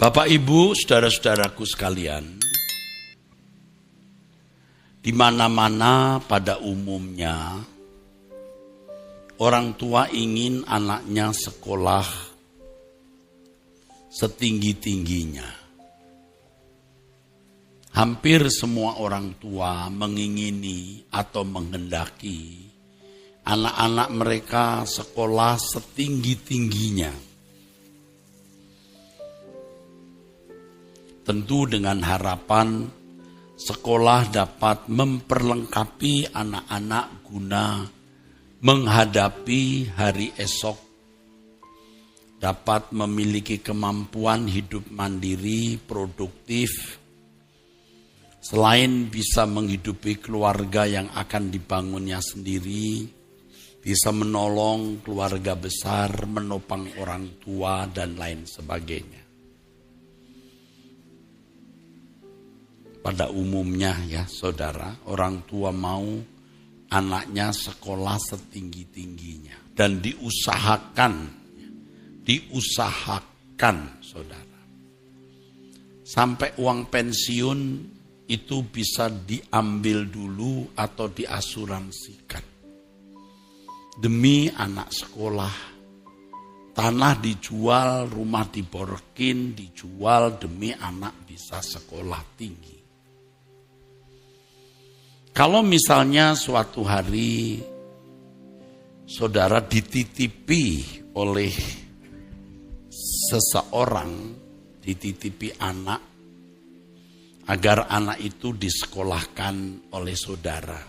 Bapak, Ibu, saudara-saudaraku sekalian, di mana-mana pada umumnya orang tua ingin anaknya sekolah setinggi-tingginya. Hampir semua orang tua mengingini atau menghendaki anak-anak mereka sekolah setinggi-tingginya. Tentu dengan harapan sekolah dapat memperlengkapi anak-anak guna menghadapi hari esok, dapat memiliki kemampuan hidup mandiri, produktif, selain bisa menghidupi keluarga yang akan dibangunnya sendiri, bisa menolong keluarga besar, menopang orang tua, dan lain sebagainya. Pada umumnya ya saudara, orang tua mau anaknya sekolah setinggi-tingginya. Dan diusahakan saudara. Sampai uang pensiun itu bisa diambil dulu atau diasuransikan. Demi anak sekolah. Tanah dijual, rumah diborkin, dijual demi anak bisa sekolah tinggi. Kalau misalnya suatu hari saudara dititipi oleh seseorang, dititipi anak, agar anak itu disekolahkan oleh saudara.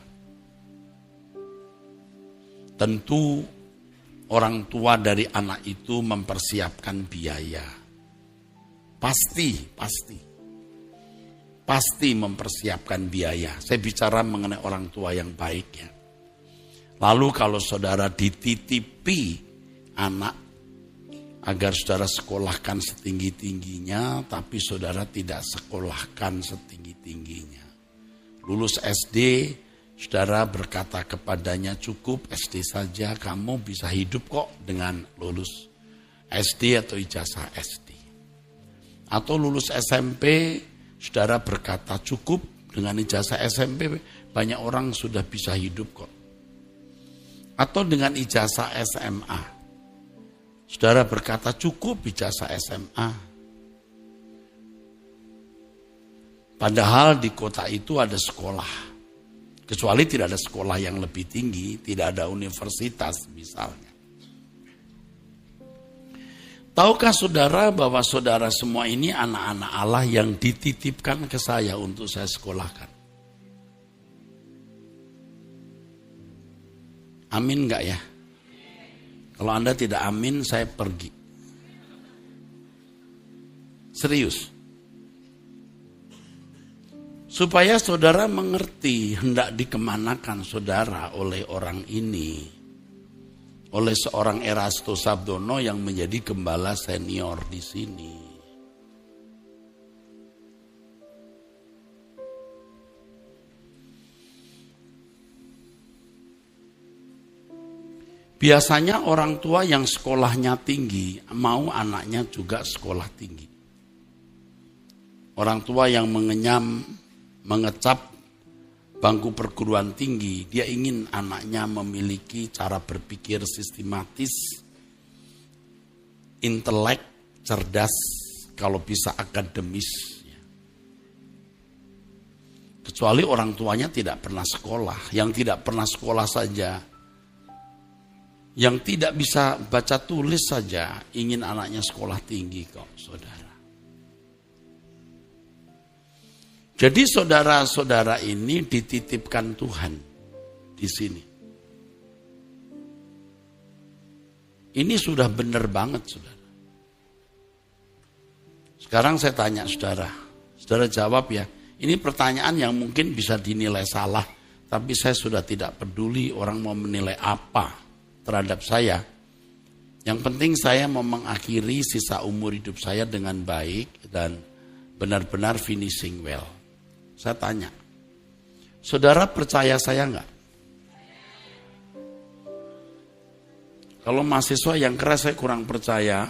Tentu orang tua dari anak itu mempersiapkan biaya. Pasti mempersiapkan biaya. Saya bicara mengenai orang tua yang baik ya. Lalu kalau saudara dititipi anak agar saudara sekolahkan setinggi-tingginya, tapi saudara tidak sekolahkan setinggi-tingginya. Lulus SD, saudara berkata kepadanya, cukup SD saja, kamu bisa hidup kok dengan lulus SD atau ijazah SD. Atau lulus SMP, saudara berkata cukup dengan ijazah SMP, banyak orang sudah bisa hidup kok. Atau dengan ijazah SMA, saudara berkata cukup ijazah SMA. Padahal di kota itu ada sekolah. Kecuali tidak ada sekolah yang lebih tinggi, tidak ada universitas misalnya. Tahukah saudara bahwa saudara semua ini anak-anak Allah yang dititipkan ke saya untuk saya sekolahkan? Amin enggak ya? Kalau Anda tidak amin, saya pergi. Serius. Supaya saudara mengerti hendak dikemanakan saudara oleh orang ini. Oleh seorang Erasto Sabdono yang menjadi gembala senior di sini. Biasanya orang tua yang sekolahnya tinggi mau anaknya juga sekolah tinggi. Orang tua yang mengecap bangku perguruan tinggi, dia ingin anaknya memiliki cara berpikir sistematis, intelek, cerdas, kalau bisa akademis. Kecuali orang tuanya tidak pernah sekolah, yang tidak pernah sekolah saja, yang tidak bisa baca tulis saja, ingin anaknya sekolah tinggi kok, saudara. Jadi saudara-saudara ini dititipkan Tuhan di sini. Ini sudah benar banget, saudara. Sekarang saya tanya saudara. Saudara jawab ya. Ini pertanyaan yang mungkin bisa dinilai salah. Tapi saya sudah tidak peduli orang mau menilai apa terhadap saya. Yang penting saya mau mengakhiri sisa umur hidup saya dengan baik dan benar-benar finishing well. Saya tanya, saudara percaya saya enggak? Kalau mahasiswa yang keras saya kurang percaya,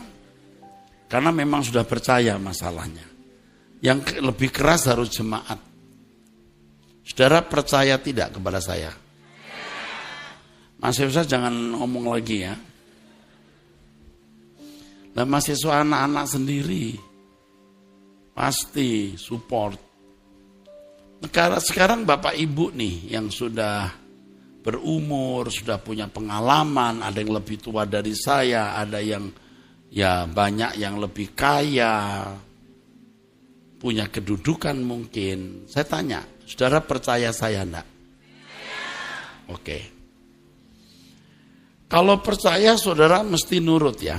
Karena memang sudah percaya masalahnya. Yang lebih keras harus jemaat. Saudara percaya tidak kepada saya? Mahasiswa jangan ngomong lagi ya. Nah mahasiswa anak-anak sendiri pasti support. Sekarang Bapak Ibu nih yang sudah berumur, sudah punya pengalaman, ada yang lebih tua dari saya, ada yang ya banyak yang lebih kaya, punya kedudukan mungkin. Saya tanya, saudara percaya saya enggak? Oke. Kalau percaya saudara mesti nurut ya.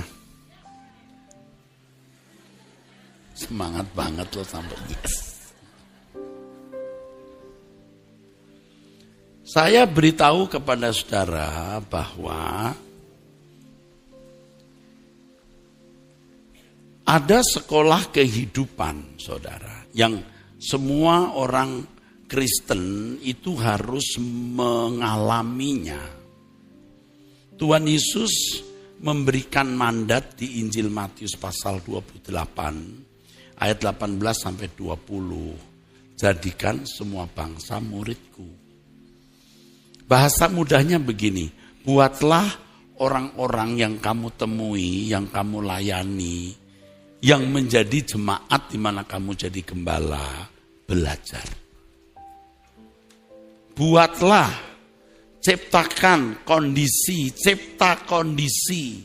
Semangat banget loh sampai yes. Saya beritahu kepada saudara bahwa ada sekolah kehidupan saudara yang semua orang Kristen itu harus mengalaminya. Tuhan Yesus memberikan mandat di Injil Matius pasal 28 ayat 18 sampai 20. Jadikan semua bangsa muridku. Bahasa mudahnya begini, buatlah orang-orang yang kamu temui, yang kamu layani, yang menjadi jemaat di mana kamu jadi gembala, belajar. Buatlah, ciptakan kondisi, cipta kondisi.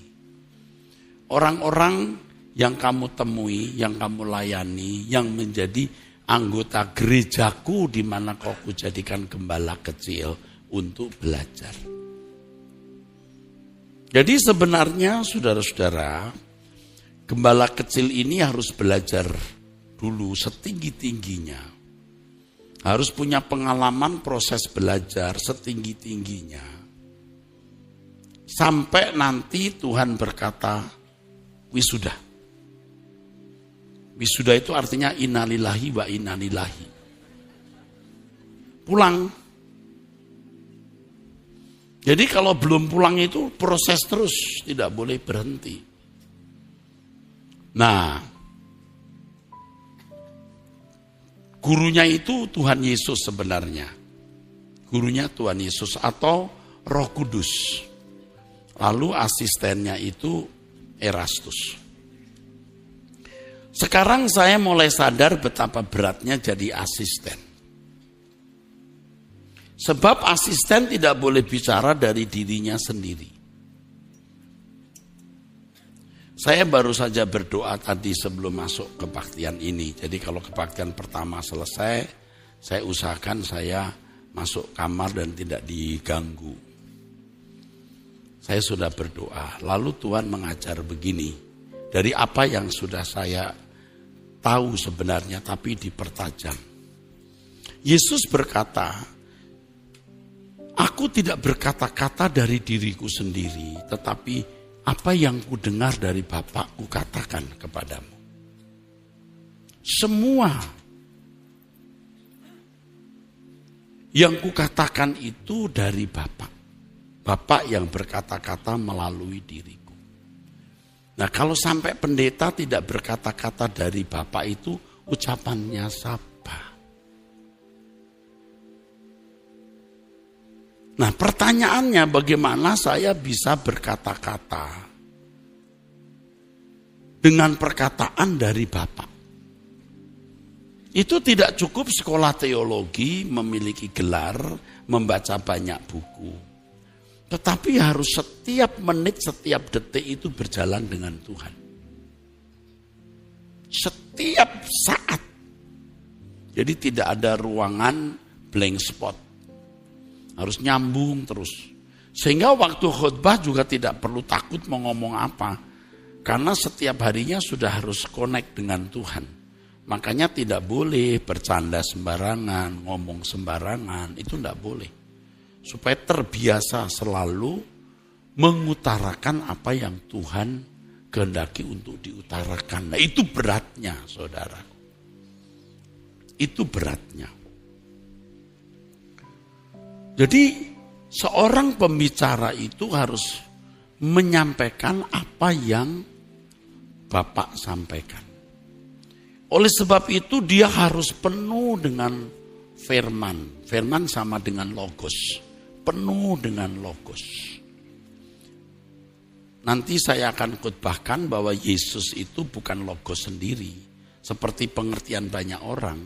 Orang-orang yang kamu temui, yang kamu layani, yang menjadi anggota gerejaku di mana kau kujadikan gembala kecil untuk belajar. Jadi sebenarnya saudara-saudara, gembala kecil ini harus belajar dulu setinggi-tingginya. Harus punya pengalaman proses belajar setinggi-tingginya. Sampai nanti Tuhan berkata, wisuda. Wisuda itu artinya innalillahi wa innalillahi. Pulang. Jadi kalau belum pulang itu proses terus, tidak boleh berhenti. Nah, gurunya itu Tuhan Yesus sebenarnya. Gurunya Tuhan Yesus atau Roh Kudus. Lalu asistennya itu Erastus. Sekarang saya mulai sadar betapa beratnya jadi asisten. Sebab asisten tidak boleh bicara dari dirinya sendiri. Saya baru saja berdoa tadi sebelum masuk kebaktian ini. Jadi kalau kebaktian pertama selesai, saya usahakan saya masuk kamar dan tidak diganggu. Saya sudah berdoa, lalu Tuhan mengajar begini. Dari apa yang sudah saya tahu sebenarnya tapi dipertajam. Yesus berkata, aku tidak berkata-kata dari diriku sendiri, tetapi apa yang ku dengar dari Bapa ku katakan kepadamu. Semua yang ku katakan itu dari Bapa. Bapa yang berkata-kata melalui diriku. Nah kalau sampai pendeta tidak berkata-kata dari Bapa itu ucapannya siapa? Nah pertanyaannya bagaimana saya bisa berkata-kata dengan perkataan dari Bapa. Itu tidak cukup sekolah teologi, memiliki gelar, membaca banyak buku. Tetapi harus setiap menit, setiap detik itu berjalan dengan Tuhan. Setiap saat. Jadi tidak ada ruangan blank spot. Harus nyambung terus. Sehingga waktu khutbah juga tidak perlu takut mau ngomong apa. Karena setiap harinya sudah harus connect dengan Tuhan. Makanya tidak boleh bercanda sembarangan, ngomong sembarangan. Itu tidak boleh. Supaya terbiasa selalu mengutarakan apa yang Tuhan kehendaki untuk diutarakan. Nah itu beratnya saudara. Itu beratnya. Jadi seorang pembicara itu harus menyampaikan apa yang Bapak sampaikan. Oleh sebab itu dia harus penuh dengan firman. Firman sama dengan logos. Penuh dengan logos. Nanti saya akan khotbahkan bahwa Yesus itu bukan logos sendiri. Seperti pengertian banyak orang.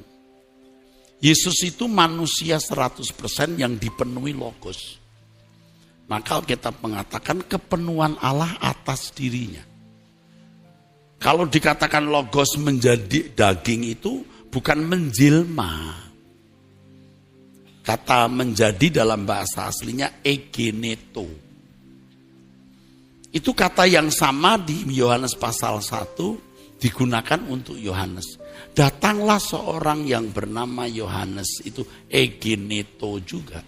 Yesus itu manusia 100% yang dipenuhi logos. Maka Alkitab mengatakan kepenuhan Allah atas dirinya. Kalau dikatakan logos menjadi daging itu bukan menjelma. Kata menjadi dalam bahasa aslinya egeneto. Itu kata yang sama di Yohanes pasal 1 digunakan untuk Yohanes. Datanglah seorang yang bernama Yohanes, itu egeneto juga.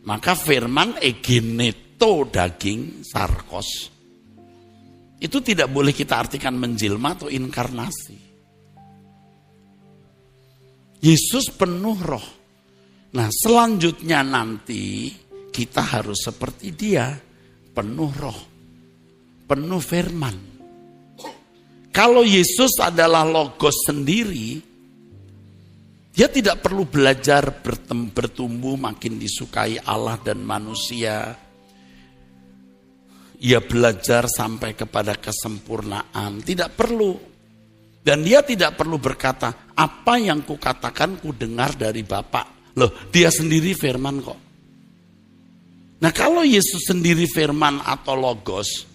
Maka firman egeneto daging sarkos itu tidak boleh kita artikan menjelma atau inkarnasi. Yesus penuh roh. Nah selanjutnya nanti kita harus seperti dia, penuh roh, penuh firman. Kalau Yesus adalah logos sendiri, dia tidak perlu belajar bertumbuh makin disukai Allah dan manusia. Ia belajar sampai kepada kesempurnaan, tidak perlu. Dan dia tidak perlu berkata, apa yang kukatakan ku dengar dari Bapa. Loh, dia sendiri firman kok. Nah kalau Yesus sendiri firman atau logos,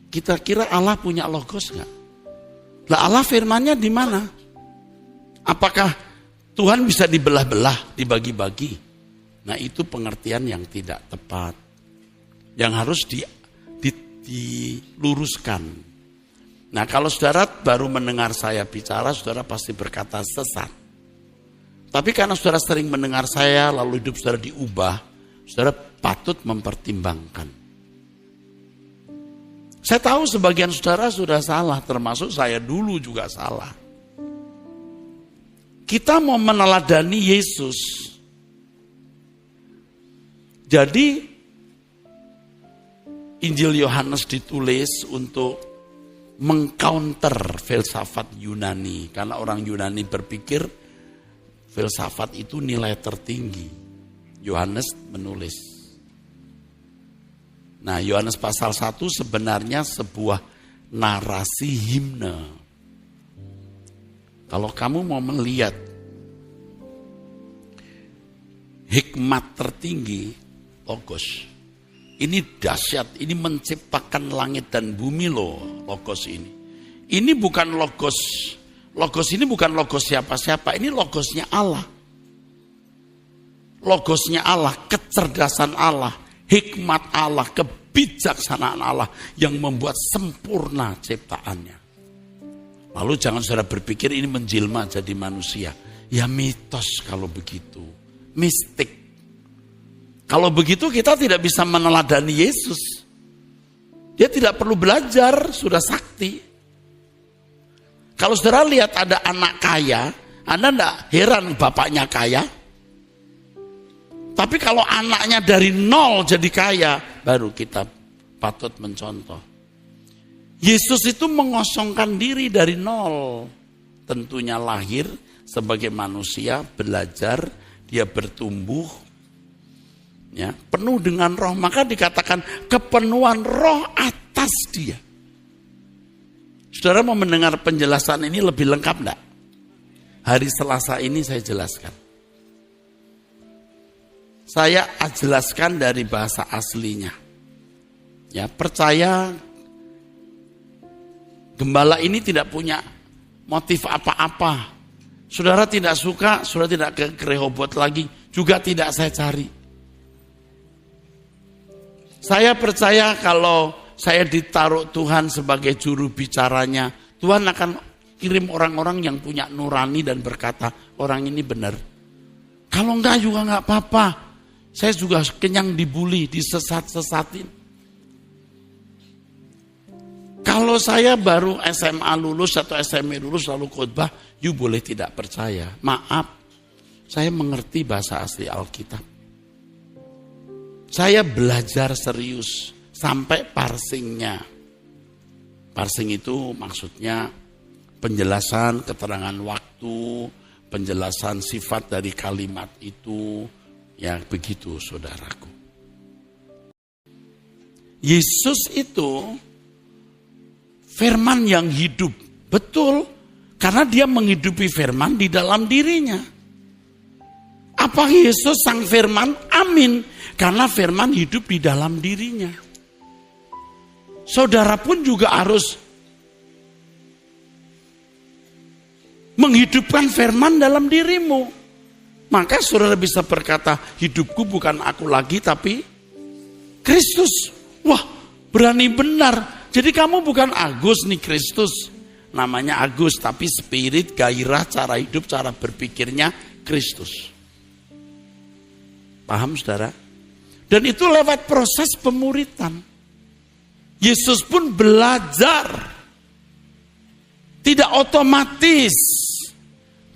kita kira Allah punya logos enggak? Lah Allah firmannya di mana? Apakah Tuhan bisa dibelah-belah, dibagi-bagi? Nah itu pengertian yang tidak tepat. Yang harus diluruskan. Nah kalau saudara baru mendengar saya bicara, saudara pasti berkata sesat. Tapi karena saudara sering mendengar saya, lalu hidup saudara diubah, saudara patut mempertimbangkan. Saya tahu sebagian saudara sudah salah, termasuk saya dulu juga salah. Kita mau meneladani Yesus. Jadi Injil Yohanes ditulis untuk mengcounter filsafat Yunani. Karena orang Yunani berpikir filsafat itu nilai tertinggi. Yohanes menulis. Nah Yohanes pasal 1 sebenarnya sebuah narasi himne. Kalau kamu mau melihat hikmat tertinggi, logos. Ini dahsyat, ini menciptakan langit dan bumi loh, logos ini. Ini bukan logos ini bukan logos siapa-siapa, ini logosnya Allah. Logosnya Allah, kecerdasan Allah, hikmat Allah, kebijaksanaan Allah yang membuat sempurna ciptaannya. Lalu jangan saudara berpikir ini menjelma jadi manusia. Ya mitos kalau begitu, mistik. Kalau begitu kita tidak bisa meneladani Yesus. Dia tidak perlu belajar, sudah sakti. Kalau saudara lihat ada anak kaya, Anda tidak heran bapaknya kaya. Tapi kalau anaknya dari nol jadi kaya, baru kita patut mencontoh. Yesus itu mengosongkan diri dari nol. Tentunya lahir sebagai manusia, belajar, dia bertumbuh. Ya, penuh dengan roh, maka dikatakan kepenuhan roh atas dia. Saudara mau mendengar penjelasan ini lebih lengkap enggak? Hari Selasa ini saya jelaskan. Saya jelaskan dari bahasa aslinya. Ya, percaya gembala ini tidak punya motif apa-apa. Saudara tidak suka, saudara tidak ke Rehobot lagi, juga tidak saya cari. Saya percaya kalau saya ditaruh Tuhan sebagai juru bicaranya, Tuhan akan kirim orang-orang yang punya nurani dan berkata, orang ini benar. Kalau enggak juga enggak apa-apa. Saya juga kenyang dibully, disesat-sesatin. Kalau saya baru SMA lulus atau SMA lulus lalu khotbah, you boleh tidak percaya. Maaf, saya mengerti bahasa asli Alkitab. Saya belajar serius sampai parsingnya. Parsing itu maksudnya penjelasan, keterangan waktu, penjelasan sifat dari kalimat itu, ya begitu saudaraku. Yesus itu firman yang hidup, betul, karena dia menghidupi firman di dalam dirinya. Apa Yesus sang firman? Amin, karena firman hidup di dalam dirinya. Saudara pun juga harus menghidupkan firman dalam dirimu. Maka saudara bisa berkata, hidupku bukan aku lagi tapi Kristus. Wah, berani benar. Jadi kamu bukan Agus nih, Kristus. Namanya Agus, tapi spirit, gairah, cara hidup, cara berpikirnya Kristus. Paham saudara? Dan itu lewat proses pemuritan. Yesus pun belajar. Tidak otomatis.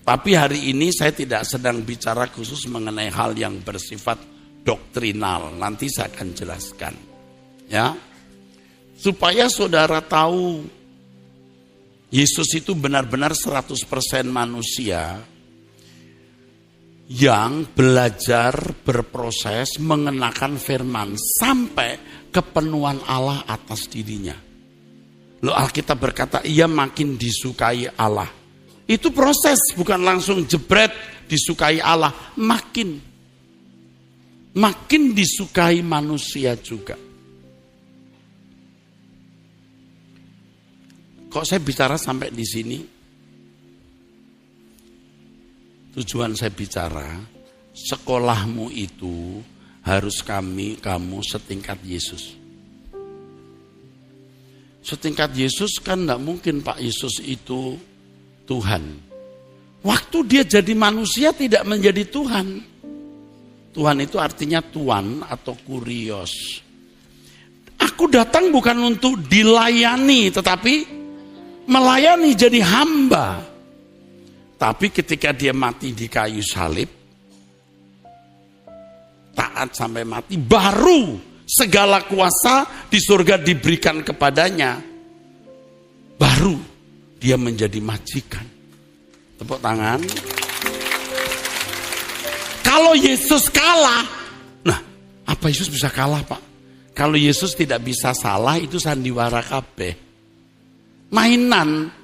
Tapi hari ini saya tidak sedang bicara khusus mengenai hal yang bersifat doktrinal. Nanti saya akan jelaskan. Ya, supaya saudara tahu Yesus itu benar-benar 100% manusia yang belajar berproses mengenakan firman sampai kepenuhan Allah atas dirinya. Loh, Alkitab berkata ia makin disukai Allah. Itu proses, bukan langsung jebret disukai Allah. Makin disukai manusia juga. Kok saya bicara sampai di sini? Tujuan saya bicara, sekolahmu itu harus kamu setingkat Yesus. Setingkat Yesus kan enggak mungkin Pak Yesus itu Tuhan. Waktu dia jadi manusia tidak menjadi Tuhan. Tuhan itu artinya tuan atau kurios. Aku datang bukan untuk dilayani, tetapi melayani, jadi hamba. Tapi ketika dia mati di kayu salib, taat sampai mati, baru segala kuasa di surga diberikan kepadanya. Baru dia menjadi majikan. Tepuk tangan. Kalau Yesus kalah, nah apa Yesus bisa kalah Pak? Kalau Yesus tidak bisa salah, itu sandiwara kabeh. Mainan.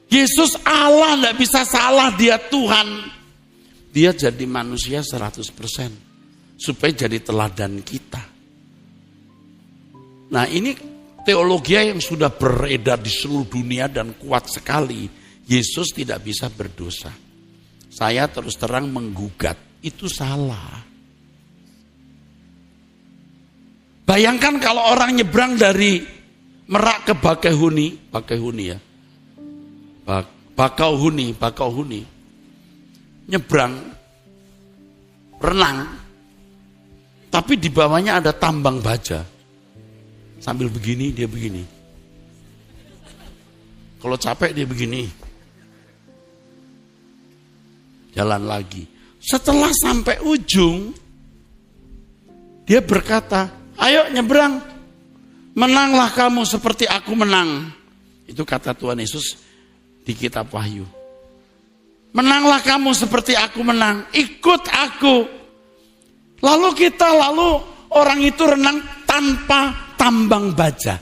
Yesus Allah, tidak bisa salah, dia Tuhan. Dia jadi manusia 100%. Supaya jadi teladan kita. Nah ini teologi yang sudah beredar di seluruh dunia dan kuat sekali. Yesus tidak bisa berdosa. Saya terus terang menggugat, itu salah. Bayangkan kalau orang nyebrang dari Merak ke Bakauhuni ya. Bakauhuni. Nyebrang, renang. Tapi di bawahnya ada tambang baja. Sambil begini, dia begini. Kalau capek dia begini. Jalan lagi. Setelah sampai ujung, dia berkata, ayo nyebrang. Menanglah kamu seperti aku menang. Itu kata Tuhan Yesus di kitab Wahyu. Menanglah kamu seperti aku menang. Ikut aku. Lalu orang itu renang tanpa tambang baja.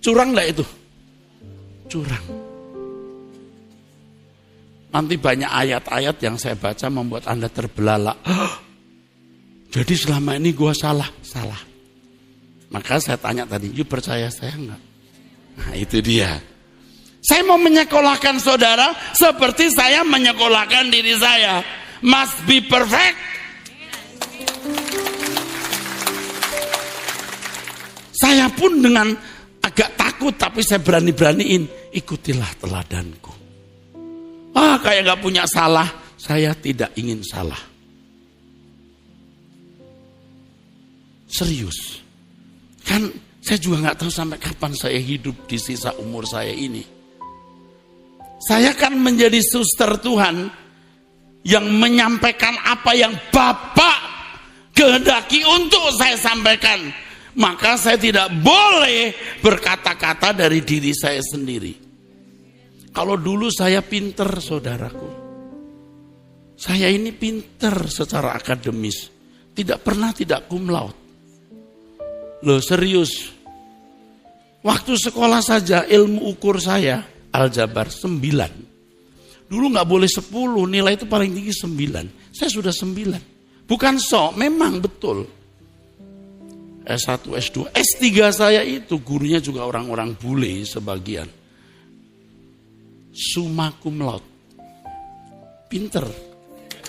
Curang enggak itu? Curang. Nanti banyak ayat-ayat yang saya baca membuat Anda terbelalak. Jadi selama ini gua salah. Maka saya tanya tadi, you percaya saya enggak? Nah itu dia. Saya mau menyekolahkan saudara seperti saya menyekolahkan diri saya. Must be perfect. Saya pun dengan agak takut, tapi saya berani-beraniin. Ikutilah teladanku. Kayak gak punya salah. Saya tidak ingin salah. Serius. Kan saya juga gak tahu sampai kapan saya hidup di sisa umur saya ini. Saya kan menjadi suster Tuhan yang menyampaikan apa yang Bapak kehendaki untuk saya sampaikan. Maka saya tidak boleh berkata-kata dari diri saya sendiri. Kalau dulu saya pinter, saudaraku. Saya ini pinter secara akademis. Tidak pernah tidak cum laude. Loh serius. Waktu sekolah saja ilmu ukur saya, aljabar 9. Dulu gak boleh 10, nilai itu paling tinggi 9. Saya sudah 9. Bukan sok, memang betul. S1, S2, S3 saya itu gurunya juga orang-orang bule sebagian. Summa cum laude. Pinter.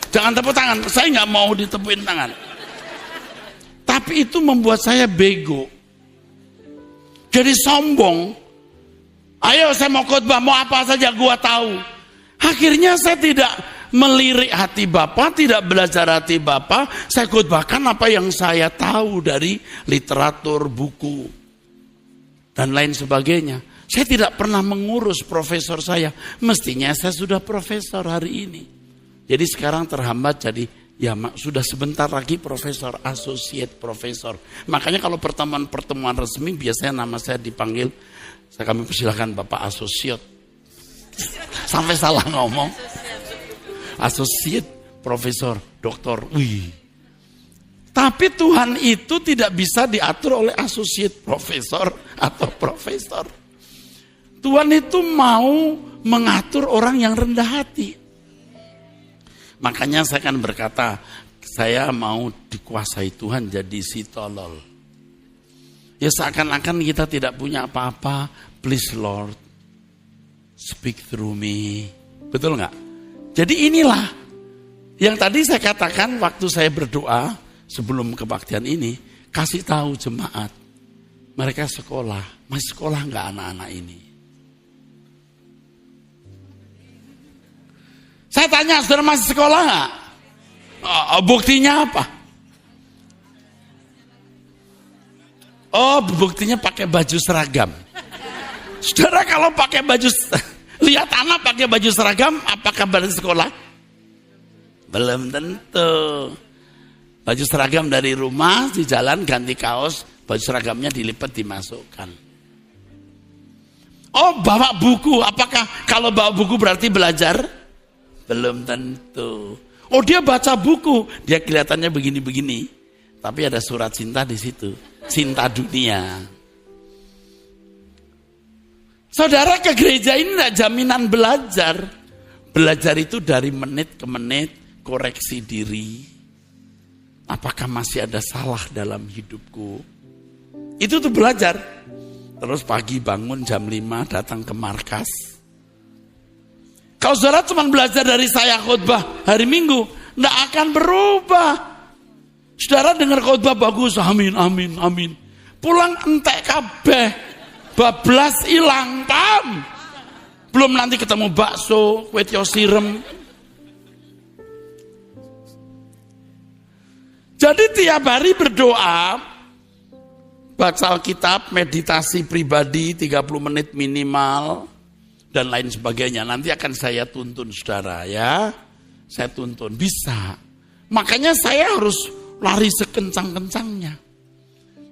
Jangan tepuk tangan, saya gak mau ditepuin tangan. Tapi itu membuat saya bego. Jadi sombong. Ayo saya mau khotbah, mau apa saja gua tahu. Akhirnya saya tidak melirik hati Bapak, tidak belajar hati Bapak. Saya khotbahkan apa yang saya tahu dari literatur, buku, dan lain sebagainya. Saya tidak pernah mengurus profesor saya. Mestinya saya sudah profesor hari ini. Jadi sekarang terhambat jadi ya sudah sebentar lagi profesor, associate profesor. Makanya kalau pertemuan resmi biasanya nama saya dipanggil, kami persilahkan Bapak associate. Sampai salah ngomong. Associate profesor, doktor. Wih. Tapi Tuhan itu tidak bisa diatur oleh associate profesor atau profesor. Tuhan itu mau mengatur orang yang rendah hati. Makanya saya akan berkata, saya mau dikuasai Tuhan jadi si tolol. Ya seakan-akan kita tidak punya apa-apa. Please Lord, speak through me. Betul nggak? Jadi inilah yang tadi saya katakan waktu saya berdoa sebelum kebaktian ini. Kasih tahu jemaat, mereka sekolah. Masih sekolah nggak anak-anak ini? Saya tanya, saudara masih sekolah nggak? Buktinya apa? Oh, buktinya pakai baju seragam. Saudara kalau pakai baju, lihat anak pakai baju seragam, apakah berarti sekolah? Belum tentu. Baju seragam dari rumah, di jalan ganti kaos, baju seragamnya dilipat dimasukkan. Oh, bawa buku, apakah kalau bawa buku berarti belajar? Belum tentu. Oh, dia baca buku, dia kelihatannya begini-begini, tapi ada surat cinta di situ, cinta dunia. Saudara ke gereja ini tidak jaminan belajar. Belajar itu dari menit ke menit, koreksi diri. Apakah masih ada salah dalam hidupku? Itu tuh belajar. Terus pagi bangun jam 5 datang ke markas. Kalau saudara cuma belajar dari saya khotbah hari Minggu, tidak akan berubah. Saudara dengar khotbah bagus, amin, amin, amin. Pulang entek kabeh, bablas ilang, pam. Belum nanti ketemu bakso, kue tio sirem. Jadi tiap hari berdoa, baca Alkitab, meditasi pribadi 30 menit minimal, dan lain sebagainya. Nanti akan saya tuntun saudara ya. Saya tuntun, bisa. Makanya saya harus lari sekencang-kencangnya.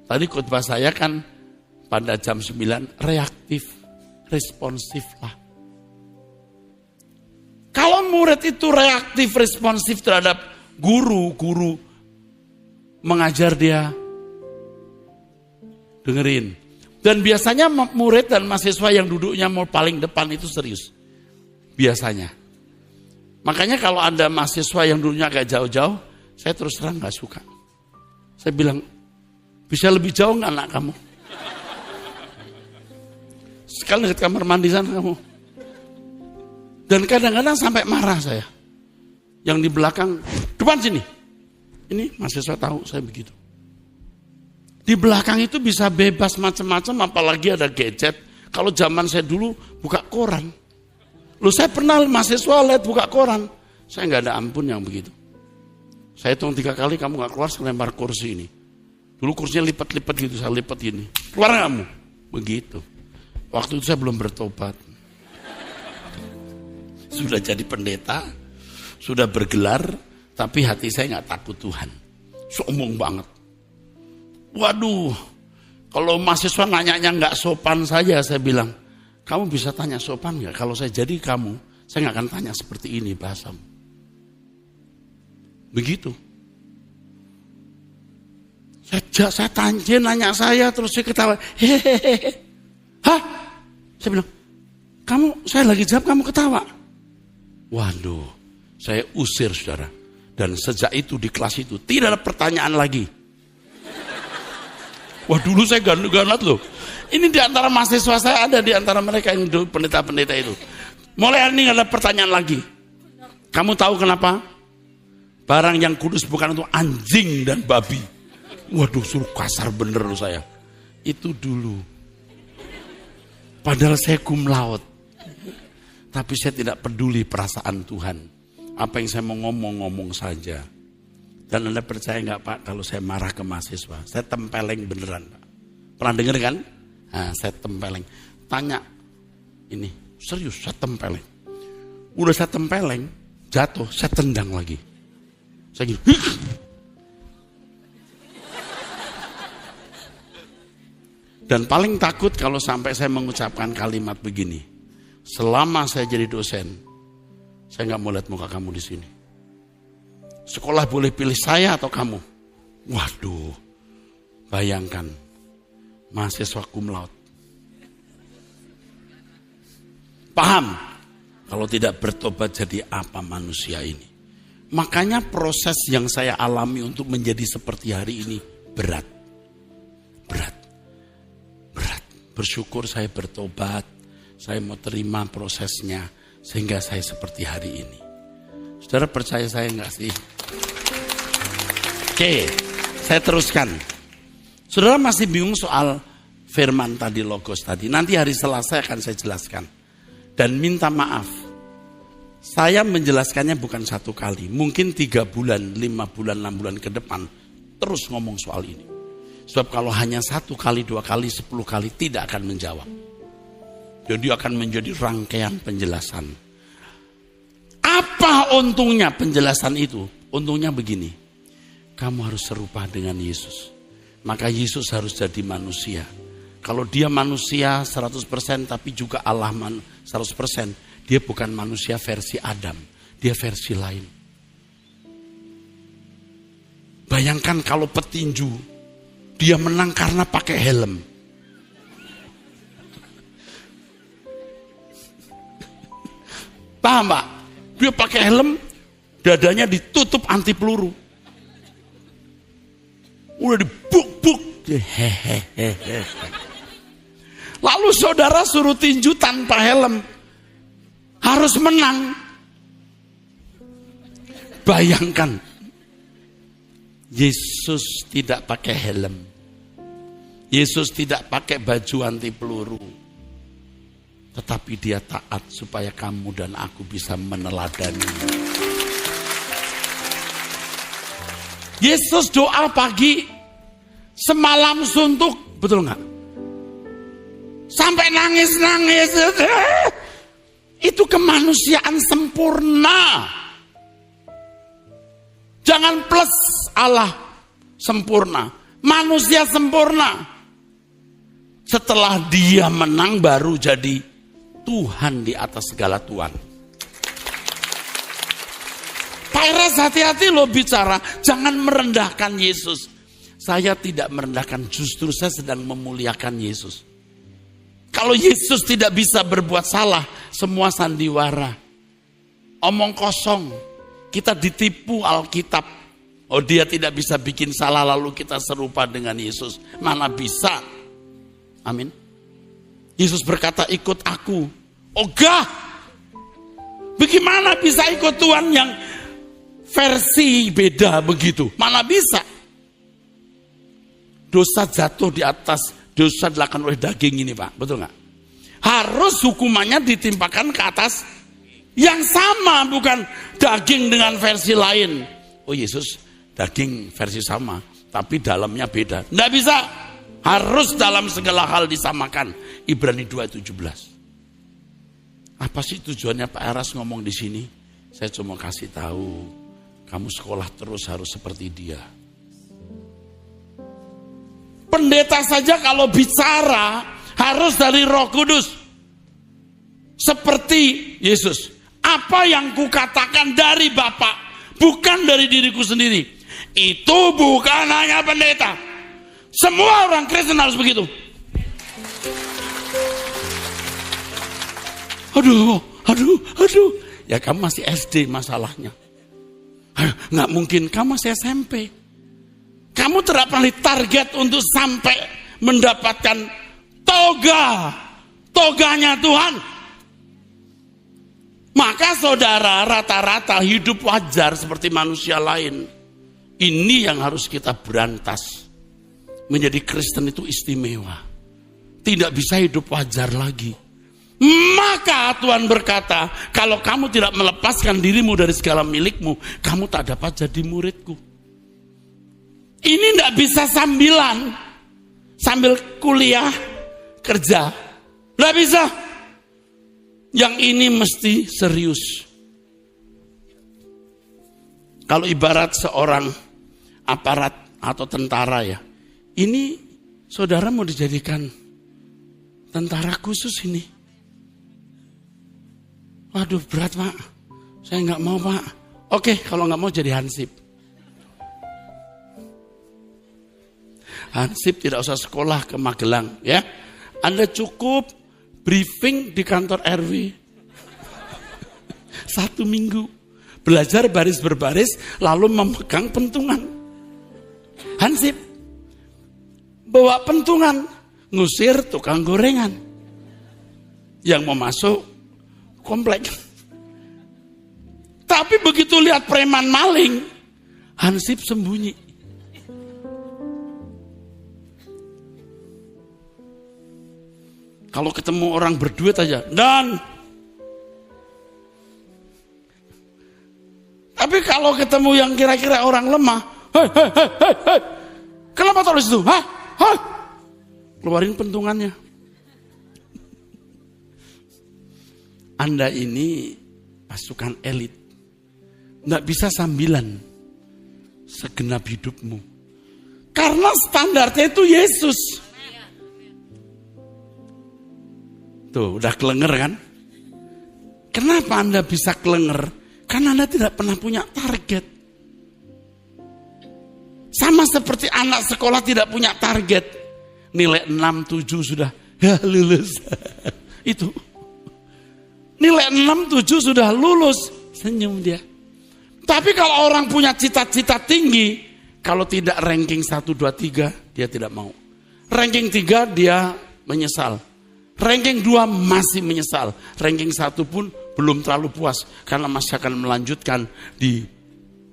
Tadi khotbah saya kan pada jam 9 reaktif, responsif lah. Kalau murid itu reaktif, responsif terhadap guru mengajar dia, dengerin. Dan biasanya murid dan mahasiswa yang duduknya mau paling depan itu serius. Biasanya. Makanya kalau ada mahasiswa yang duduknya agak jauh-jauh, saya terus terang gak suka. Saya bilang, bisa lebih jauh gak anak kamu? Sekali dekat kamar mandi sana kamu. Dan kadang-kadang sampai marah saya. Yang di belakang, depan sini. Ini mahasiswa tahu saya begitu. Di belakang itu bisa bebas macam-macam, apalagi ada gadget. Kalau zaman saya dulu buka koran. Loh saya pernah mahasiswa lihat buka koran. Saya nggak ada ampun yang begitu. Saya hitung 3 kali kamu nggak keluar, saya lempar kursi ini. Dulu kursinya lipat-lipat gitu, saya lipat gini. Keluar kamu. Begitu. Waktu itu saya belum bertobat. Sudah jadi pendeta, sudah bergelar, tapi hati saya nggak takut Tuhan. Sombong banget. Waduh, Kalau mahasiswa nanyanya nggak sopan saja, saya bilang, kamu bisa tanya sopan nggak? Kalau saya jadi kamu, saya nggak akan tanya seperti ini bahasamu. Begitu. Saya tanya, nanya saya, terus saya ketawa. Hehehe. Hah? Saya bilang, saya lagi jawab, kamu ketawa. Waduh, saya usir saudara. Dan sejak itu di kelas itu, tidak ada pertanyaan lagi. Wah, dulu saya ganat loh. Ini di antara mahasiswa saya, ada di antara mereka yang dulu pendeta-pendeta itu. Mulai hari ini gak ada pertanyaan lagi. Kamu tahu kenapa? Barang yang kudus bukan untuk anjing dan babi. Waduh, suruh kasar bener loh saya. Itu dulu. Padahal saya cum laude. Tapi saya tidak peduli perasaan Tuhan. Apa yang saya mau ngomong saja. Dan Anda percaya nggak Pak, kalau saya marah ke mahasiswa, saya tempeleng beneran Pak. Pernah dengar kan? Nah, saya tempeleng. Tanya, ini serius saya tempeleng. Udah saya tempeleng, jatuh, saya tendang lagi. Saya gitu. Dan paling takut kalau sampai saya mengucapkan kalimat begini. Selama saya jadi dosen, saya nggak mau lihat muka kamu di sini. Sekolah boleh pilih saya atau kamu. Waduh, bayangkan mahasiswa cum laude. Paham? Kalau tidak bertobat jadi apa manusia ini? Makanya proses yang saya alami untuk menjadi seperti hari ini berat. Bersyukur saya bertobat, saya mau terima prosesnya sehingga saya seperti hari ini. Saudara percaya saya enggak sih? Oke, saya teruskan. Saudara masih bingung soal firman tadi, logos tadi. Nanti hari Selasa akan saya jelaskan. Dan minta maaf, saya menjelaskannya bukan satu kali. Mungkin 3 bulan, 5 bulan, 6 bulan ke depan terus ngomong soal ini. Sebab kalau hanya 1 kali, 2 kali, 10 kali tidak akan menjawab. Jadi akan menjadi rangkaian penjelasan. Apa untungnya penjelasan itu? Untungnya begini. Kamu harus serupa dengan Yesus. Maka Yesus harus jadi manusia. Kalau dia manusia 100% tapi juga Allah 100%. Dia bukan manusia versi Adam. Dia versi lain. Bayangkan kalau petinju. Dia menang karena pakai helm. Paham Pak? Dia pakai helm, dadanya ditutup anti peluru. Udah dibuk-buk. Hehehe. Lalu saudara suruh tinju tanpa helm. Harus menang. Bayangkan. Yesus tidak pakai helm. Yesus tidak pakai baju anti peluru. Tetapi dia taat supaya kamu dan aku bisa meneladani. Yesus doa pagi, semalam suntuk, betul nggak? Sampai nangis-nangis. Itu kemanusiaan sempurna. Jangan plus Allah sempurna. Manusia sempurna. Setelah dia menang baru jadi Tuhan di atas segala Tuhan. Pak Eras hati-hati loh bicara. Jangan merendahkan Yesus. Saya tidak merendahkan. Justru saya sedang memuliakan Yesus. Kalau Yesus tidak bisa berbuat salah. Semua sandiwara. Omong kosong. Kita ditipu Alkitab. Oh dia tidak bisa bikin salah lalu kita serupa dengan Yesus. Mana bisa. Amin. Yesus berkata ikut aku. Ogah. Bagaimana bisa ikut Tuhan yang versi beda begitu? Mana bisa. Dosa jatuh di atas. Dosa dilakukan oleh daging ini Pak. Betul gak? Harus hukumannya ditimpakan ke atas yang sama, bukan daging dengan versi lain. Oh Yesus daging versi sama, tapi dalamnya beda. Nggak bisa. Harus dalam segala hal disamakan. Ibrani 2:17. Apa sih tujuannya Pak Eras ngomong di sini? Saya cuma kasih tahu, kamu sekolah terus harus seperti dia. Pendeta saja kalau bicara harus dari Roh Kudus. Seperti Yesus. Apa yang kukatakan dari Bapa, bukan dari diriku sendiri. Itu bukan hanya pendeta. Semua orang Kristen harus begitu. Aduh. Ya kamu masih SD masalahnya. Nggak mungkin, kamu masih SMP. Kamu tidak pernah target untuk sampai mendapatkan toganya Tuhan. Maka saudara rata-rata hidup wajar seperti manusia lain. Ini yang harus kita berantas. Menjadi Kristen itu istimewa. Tidak bisa hidup wajar lagi. Maka Tuhan berkata, kalau kamu tidak melepaskan dirimu dari segala milikmu, kamu tak dapat jadi muridku. Ini tidak bisa sambilan, sambil kuliah, kerja. Tidak bisa. Yang ini mesti serius. Kalau ibarat seorang aparat atau tentara ya, ini saudara mau dijadikan tentara khusus ini. Waduh berat Pak, saya nggak mau Pak. Oke, kalau nggak mau jadi hansip. Hansip tidak usah sekolah ke Magelang ya. Anda cukup briefing di kantor RW. 1 minggu. Belajar baris berbaris lalu memegang pentungan. Hansip. Bawa pentungan. Ngusir tukang gorengan. Yang mau masuk komplek. Tapi begitu lihat preman maling, hansip sembunyi. Kalau ketemu orang berduit aja, dan tapi kalau ketemu yang kira-kira orang lemah, hei, kenapa taruh situ? Keluarin pentungannya. Anda ini pasukan elit. Nggak bisa sambilan segenap hidupmu. Karena standarnya itu Yesus. Tuh, udah kelenger kan? Kenapa Anda bisa kelenger? Karena Anda tidak pernah punya target. Sama seperti anak sekolah tidak punya target. Nilai 6, 7 sudah, ya lulus. Itu. Nilai 6, 7 sudah lulus. Senyum dia. Tapi kalau orang punya cita-cita tinggi, kalau tidak ranking 1, 2, 3, dia tidak mau. Ranking 3 dia menyesal. Ranking 2 masih menyesal. Ranking 1 pun belum terlalu puas. Karena masih akan melanjutkan di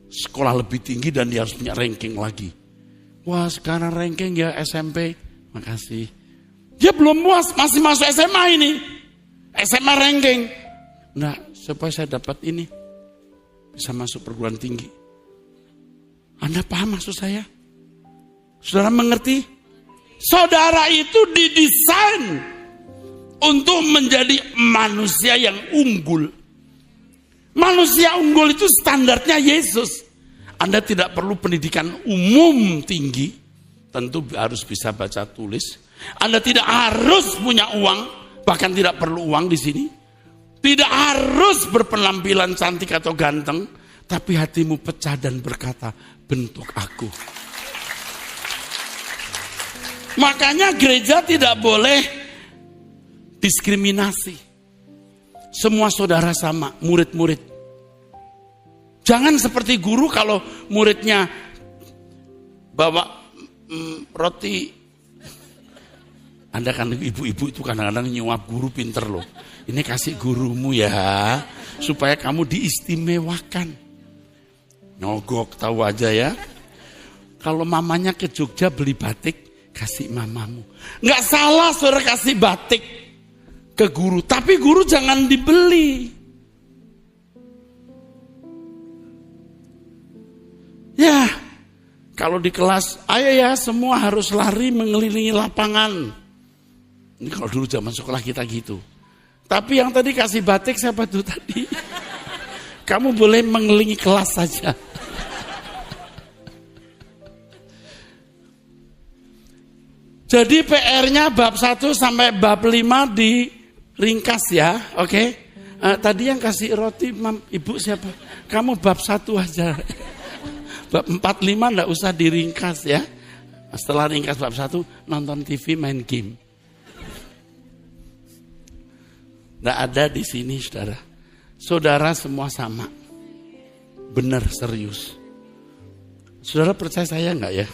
sekolah lebih tinggi dan dia harus punya ranking lagi. Wah sekarang ranking ya SMP. Makasih. Dia belum puas, masih masuk SMA ini. SMA ranking. Nah, supaya saya dapat ini. Bisa masuk perguruan tinggi. Anda paham maksud saya? Saudara mengerti? Saudara itu didesain untuk menjadi manusia yang unggul. Manusia unggul itu standarnya Yesus. Anda tidak perlu pendidikan umum tinggi. Tentu harus bisa baca tulis. Anda tidak harus punya uang. Bahkan tidak perlu uang di sini. Tidak harus berpenampilan cantik atau ganteng. Tapi hatimu pecah dan berkata, bentuk aku. Makanya gereja tidak boleh diskriminasi. Semua saudara sama, murid-murid. Jangan seperti guru kalau muridnya bawa roti. Anda kan ibu-ibu itu kadang-kadang nyuap guru pinter loh. Ini kasih gurumu ya, supaya kamu diistimewakan. Nyogok tahu aja ya. Kalau mamanya ke Jogja beli batik, kasih mamamu. Nggak salah saudara kasih batik ke guru, tapi guru jangan dibeli. Ya, kalau di kelas, ayo ya semua harus lari mengelilingi lapangan. Ini kalau dulu zaman sekolah kita gitu. Tapi yang tadi kasih batik siapa tuh tadi? Kamu boleh mengelilingi kelas saja. Jadi PR-nya bab 1 sampai bab 5 diringkas ya, oke? Tadi yang kasih roti, ibu siapa? Kamu bab 1 aja. Bab 4, 5 enggak usah diringkas ya. Setelah ringkas bab 1, nonton TV, main game. Enggak ada di sini, saudara. Saudara semua sama. Benar, serius. Saudara percaya saya enggak ya?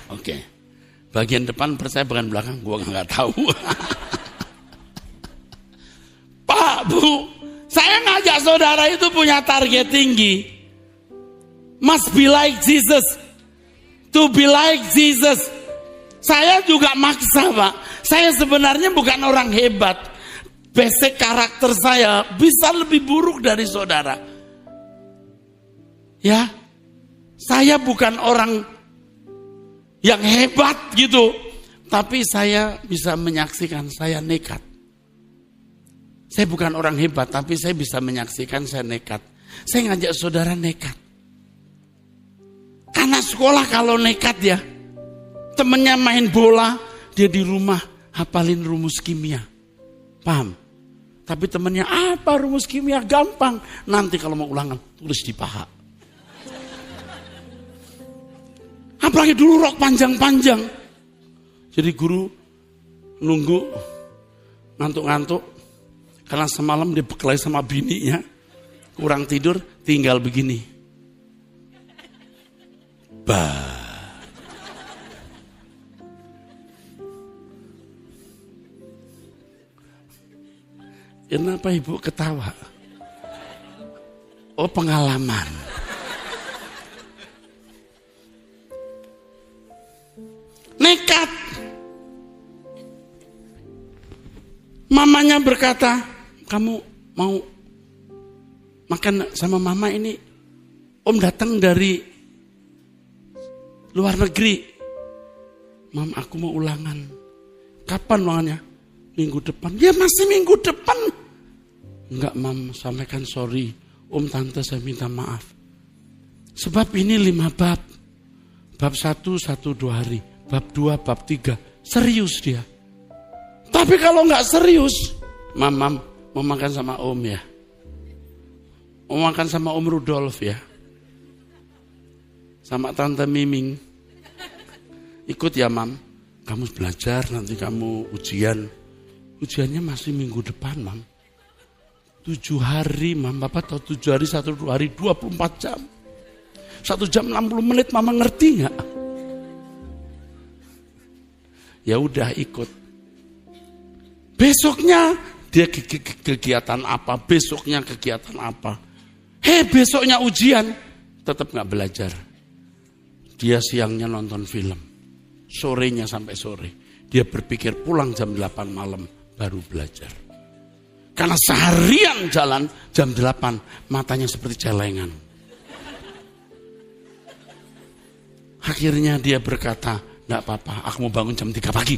Oke. Bagian depan percaya, bagian belakang gua enggak tahu. Pak, Bu, saya ngajak saudara itu punya target tinggi. Must be like Jesus. To be like Jesus. Saya juga maksa, Pak. Saya sebenarnya bukan orang hebat. Basic karakter saya bisa lebih buruk dari saudara. Ya, saya bukan orang yang hebat gitu. Tapi saya bisa menyaksikan saya nekat. Saya bukan orang hebat, tapi saya bisa menyaksikan saya nekat. Saya ngajak saudara nekat. Karena sekolah kalau nekat ya, temennya main bola, dia di rumah hafalin rumus kimia. Paham? Tapi temennya, apa rumus kimia? Gampang. Nanti kalau mau ulangan, tulis di paha. Apalagi dulu rok panjang-panjang. Jadi guru nunggu, ngantuk-ngantuk. Karena semalam dia berkelahi sama bininya. Kurang tidur, tinggal begini. Kenapa ibu ketawa? Oh, pengalaman. Nekat. Mamanya berkata, kamu mau makan sama mama ini? Om datang dari luar negeri. Mam, aku mau ulangan. Kapan ulangannya? Minggu depan. Ya masih minggu depan. Enggak, Mam, sampaikan sorry. Om, tante, saya minta maaf. Sebab ini 5 bab. Bab 1, 2 hari. Bab 2, bab 3. Serius dia. Tapi kalau enggak serius, Mam, mau makan sama Om ya. Mau makan sama Om Rudolf ya. Sama Tante Miming. Ikut ya, Mam. Kamu belajar, nanti kamu ujian. Ujiannya masih minggu depan, Mam. 7 hari, Mam. Bapak tahu 7 hari, 1 hari, 24 jam. 1 jam 60 menit, Mama ngerti nggak? Ya udah ikut. Besoknya dia kegiatan apa? Besoknya kegiatan apa? Besoknya ujian. Tetap nggak belajar. Dia siangnya nonton film. Sorenya sampai sore. Dia berpikir pulang jam 8 malam baru belajar. Karena seharian jalan jam 8 matanya seperti celengan. Akhirnya dia berkata, enggak apa-apa, aku mau bangun jam 3 pagi.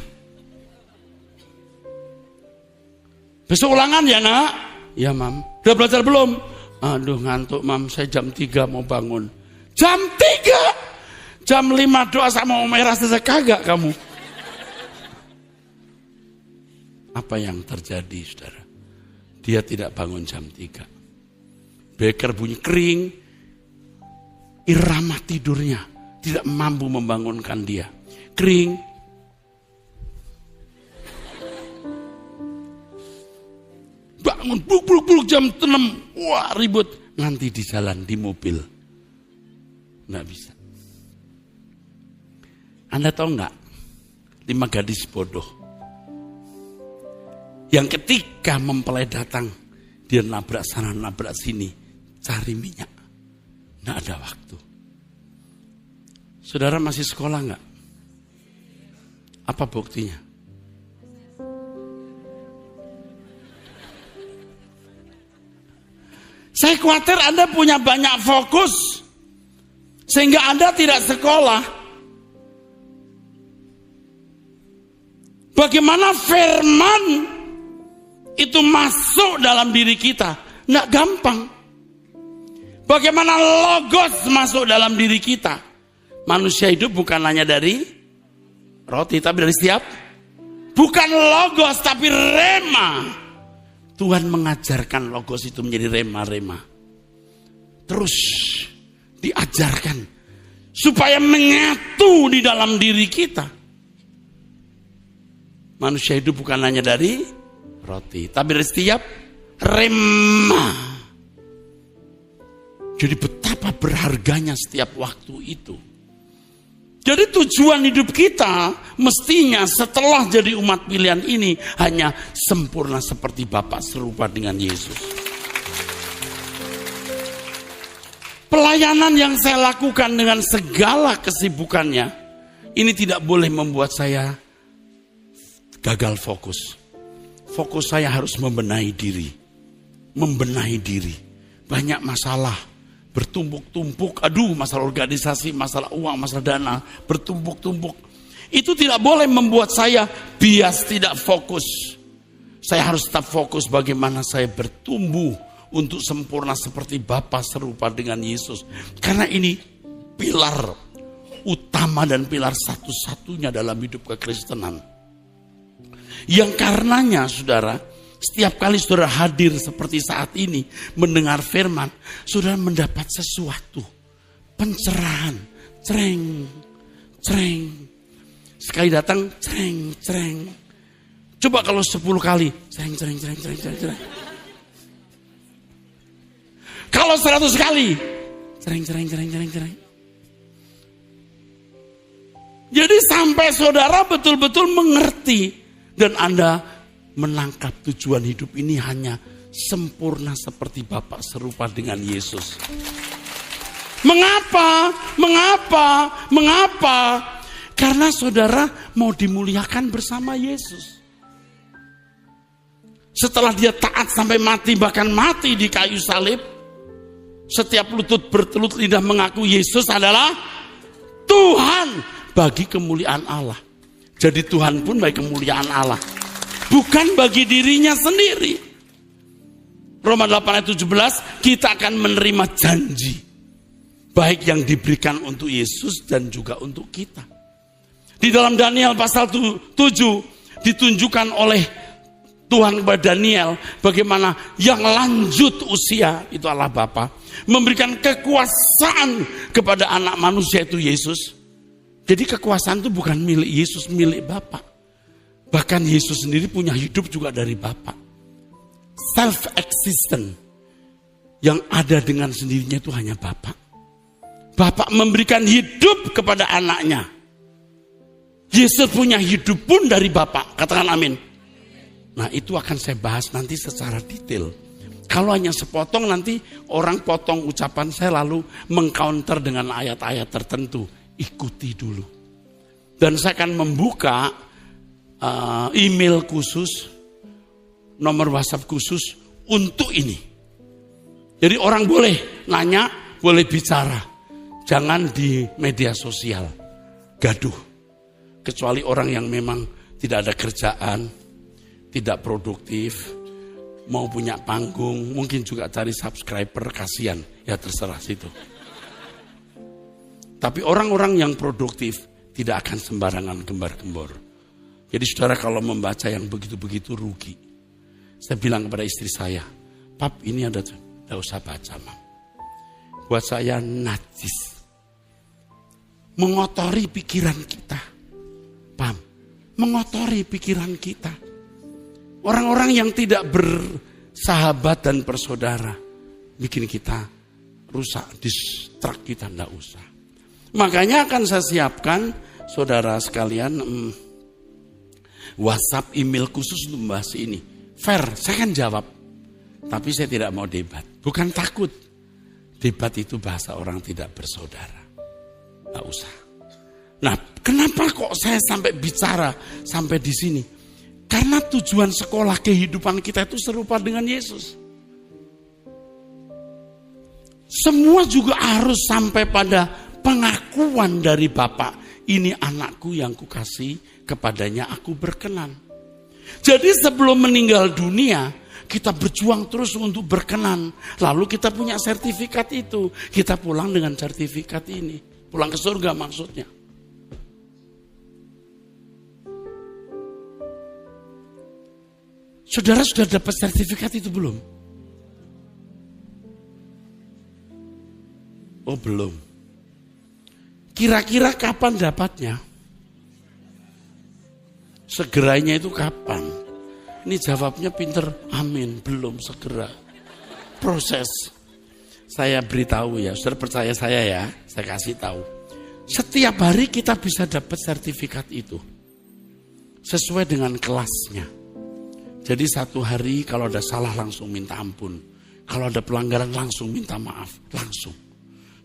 Besok ulangan ya, Nak? Ya, Mam. Udah belajar belum? Aduh, ngantuk, Mam. Saya jam 3 mau bangun. Jam 3? Jam 5 doa sama Om Eras selesai kagak kamu? Apa yang terjadi, saudara? Dia tidak bangun jam 3. Beker bunyi kering. Irama tidurnya tidak mampu membangunkan dia. Kering. Bangun, buluk jam 6. Wah, ribut. Nanti di jalan, di mobil. Nggak bisa. Anda tahu nggak? 5 gadis bodoh. Yang ketika mempelai datang, dia nabrak sana, nabrak sini. Cari minyak. Nggak ada waktu. Saudara masih sekolah nggak? Apa buktinya? Saya khawatir Anda punya banyak fokus. Sehingga Anda tidak sekolah. Bagaimana firman itu masuk dalam diri kita? Nggak gampang. Bagaimana logos masuk dalam diri kita? Manusia hidup bukan hanya dari roti, tapi dari setiap, bukan logos tapi rema. Tuhan mengajarkan logos itu menjadi rema-rema. Terus diajarkan supaya menyatu di dalam diri kita. Manusia hidup bukan hanya dari roti, tapi dari setiap rema. Jadi betapa berharganya setiap waktu itu. Jadi tujuan hidup kita mestinya setelah jadi umat pilihan ini hanya sempurna seperti Bapa, serupa dengan Yesus. Pelayanan yang saya lakukan dengan segala kesibukannya, ini tidak boleh membuat saya gagal fokus. Fokus saya harus membenahi diri. Membenahi diri. Banyak masalah. Bertumpuk-tumpuk. Aduh, masalah organisasi, masalah uang, masalah dana. Bertumpuk-tumpuk. Itu tidak boleh membuat saya bias, tidak fokus. Saya harus tetap fokus bagaimana saya bertumbuh untuk sempurna seperti Bapa, serupa dengan Yesus. Karena ini pilar utama dan pilar satu-satunya dalam hidup kekristenan. Yang karenanya saudara, setiap kali saudara hadir seperti saat ini mendengar firman, saudara mendapat sesuatu, pencerahan, cereng, cereng. Sekali datang, cereng, cereng. Coba kalau 10 kali, cereng, cereng, cereng, cereng, cereng, cereng. Kalau 100 kali, cereng, cereng, cereng, cereng, cereng. Jadi sampai saudara betul-betul mengerti dan Anda menangkap tujuan hidup ini hanya sempurna seperti Bapa, serupa dengan Yesus. Mengapa? Mengapa? Mengapa? Karena saudara mau dimuliakan bersama Yesus. Setelah dia taat sampai mati, bahkan mati di kayu salib, setiap lutut bertelut lidah mengaku Yesus adalah Tuhan bagi kemuliaan Allah. Jadi Tuhan pun bagi kemuliaan Allah. Bukan bagi dirinya sendiri. Roma 8 ayat 17, kita akan menerima janji. Baik yang diberikan untuk Yesus dan juga untuk kita. Di dalam Daniel pasal 7, ditunjukkan oleh Tuhan kepada Daniel bagaimana yang lanjut usia, itu Allah Bapa, memberikan kekuasaan kepada anak manusia itu Yesus. Jadi kekuasaan itu bukan milik Yesus, milik Bapa. Bahkan Yesus sendiri punya hidup juga dari Bapa. Self-existent. Yang ada dengan sendirinya itu hanya Bapa. Bapa memberikan hidup kepada anaknya. Yesus punya hidup pun dari Bapa. Katakan amin. Nah itu akan saya bahas nanti secara detail. Kalau hanya sepotong nanti orang potong ucapan saya lalu mengcounter dengan ayat-ayat tertentu. Ikuti dulu. Dan saya akan membuka email khusus, nomor WhatsApp khusus untuk ini. Jadi orang boleh nanya, boleh bicara. Jangan di media sosial, gaduh. Kecuali orang yang memang tidak ada kerjaan, tidak produktif, mau punya panggung, mungkin juga cari subscriber, kasihan. Ya terserah situ. Tapi orang-orang yang produktif tidak akan sembarangan gembar-gembor. Jadi saudara kalau membaca yang begitu-begitu rugi. Saya bilang kepada istri saya, Pap ini ada, tidak usah baca Mam. Buat saya najis. Mengotori pikiran kita. Pam, mengotori pikiran kita. Orang-orang yang tidak bersahabat dan bersaudara. Bikin kita rusak, distract kita, tidak usah. Makanya akan saya siapkan, saudara sekalian, WhatsApp, email khusus untuk membahas ini. Fair, saya kan jawab. Tapi saya tidak mau debat. Bukan takut. Debat itu bahasa orang tidak bersaudara. Nggak usah. Nah, kenapa kok saya sampai bicara sampai di sini? Karena tujuan sekolah kehidupan kita itu serupa dengan Yesus. Semua juga harus sampai pada pengakuan dari Bapa, ini anakku yang kukasih, kepadanya aku berkenan. Jadi sebelum meninggal dunia, kita berjuang terus untuk berkenan. Lalu kita punya sertifikat itu. Kita pulang dengan sertifikat ini. Pulang ke surga maksudnya. Saudara sudah dapat sertifikat itu belum? Oh belum. Kira-kira kapan dapatnya? Segeranya itu kapan? Ini jawabnya pinter, amin, belum segera. Proses. Saya beritahu ya, saudara percaya saya ya, saya kasih tahu. Setiap hari kita bisa dapat sertifikat itu. Sesuai dengan kelasnya. Jadi satu hari kalau ada salah langsung minta ampun. Kalau ada pelanggaran langsung minta maaf. Langsung.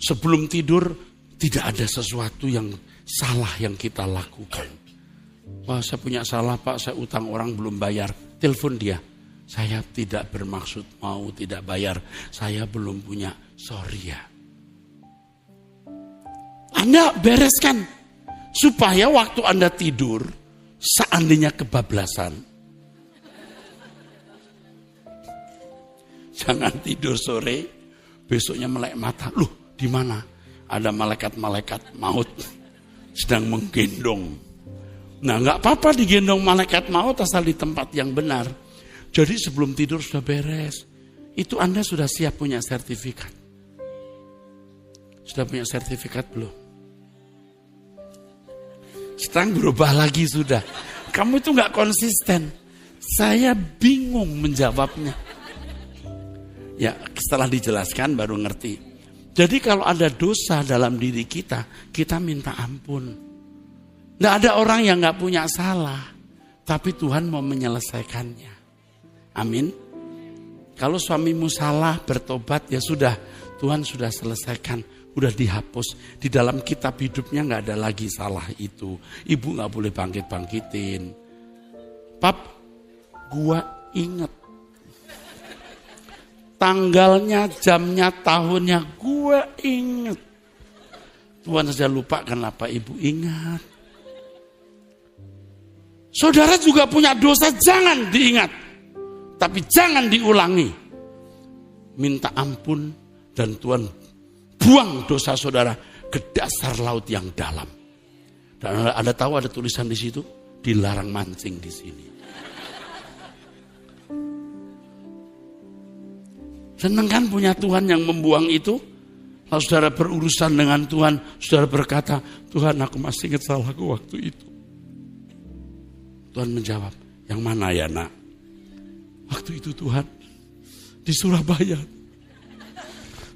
Sebelum tidur tidak ada sesuatu yang salah yang kita lakukan. Wah saya punya salah Pak, saya utang orang belum bayar. Telepon dia. Saya tidak bermaksud mau tidak bayar. Saya belum punya, sorry ya. Anda bereskan. Supaya waktu Anda tidur, seandainya kebablasan. Jangan tidur sore, besoknya melek mata. Loh, di mana? Ada malaikat-malaikat maut sedang menggendong. Nah, nggak apa-apa digendong malaikat maut asal di tempat yang benar. Jadi sebelum tidur sudah beres. Itu Anda sudah siap punya sertifikat. Sudah punya sertifikat belum? Sekarang berubah lagi sudah. Kamu itu nggak konsisten. Saya bingung menjawabnya. Ya, setelah dijelaskan baru ngerti. Jadi kalau ada dosa dalam diri kita, kita minta ampun. Nggak ada orang yang nggak punya salah, tapi Tuhan mau menyelesaikannya. Amin. Kalau suamimu salah, bertobat, ya sudah, Tuhan sudah selesaikan, udah dihapus. Di dalam kitab hidupnya nggak ada lagi salah itu. Ibu nggak boleh bangkit-bangkitin. Pap, gua inget. Tanggalnya, jamnya, tahunnya, gue ingat. Tuhan saja lupa, kenapa ibu ingat. Saudara juga punya dosa, jangan diingat. Tapi jangan diulangi. Minta ampun dan Tuhan buang dosa saudara ke dasar laut yang dalam. Dan Anda tahu ada tulisan di situ, dilarang mancing di sini. Senang kan punya Tuhan yang membuang itu? Lalu saudara berurusan dengan Tuhan, saudara berkata, Tuhan aku masih ingat salahku waktu itu. Tuhan menjawab, yang mana ya nak? Waktu itu Tuhan, di Surabaya.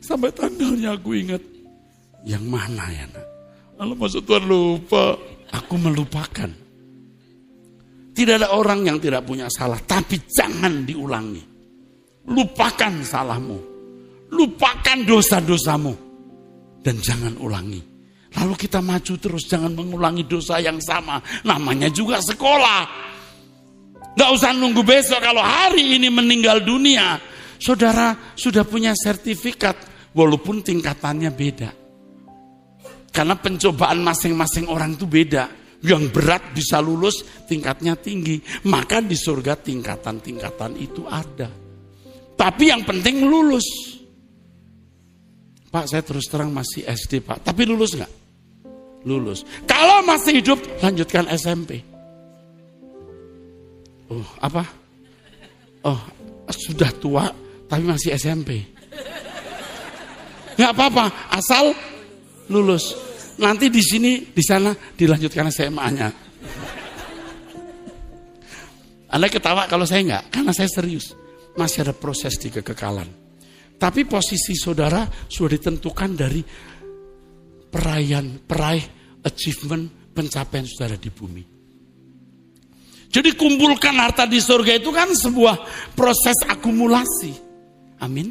Sampai tanggalnya aku ingat. Yang mana ya nak? Lalu maksud Tuhan lupa, aku melupakan. Tidak ada orang yang tidak punya salah, tapi jangan diulangi. Lupakan salahmu. Lupakan dosa-dosamu. Dan jangan ulangi. Lalu kita maju terus. Jangan mengulangi dosa yang sama. Namanya juga sekolah. Gak usah nunggu besok. Kalau hari ini meninggal dunia. Saudara sudah punya sertifikat. Walaupun tingkatannya beda. Karena pencobaan masing-masing orang itu beda. Yang berat bisa lulus, tingkatnya tinggi. Maka di surga tingkatan-tingkatan itu ada. Tapi yang penting lulus. Pak, saya terus terang masih SD, Pak. Tapi lulus nggak? Lulus. Kalau masih hidup, lanjutkan SMP. Oh, apa? Oh, sudah tua, tapi masih SMP. Nggak apa-apa, asal lulus. Nanti di sini, di sana dilanjutkan SMA-nya. Anda ketawa kalau saya nggak, karena saya serius. Masih ada proses di kekekalan. Tapi posisi saudara sudah ditentukan dari peraih achievement, pencapaian saudara di bumi. Jadi kumpulkan harta di surga itu kan sebuah proses akumulasi. Amin.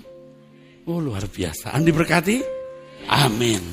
Oh luar biasa. Anda diberkati? Amin.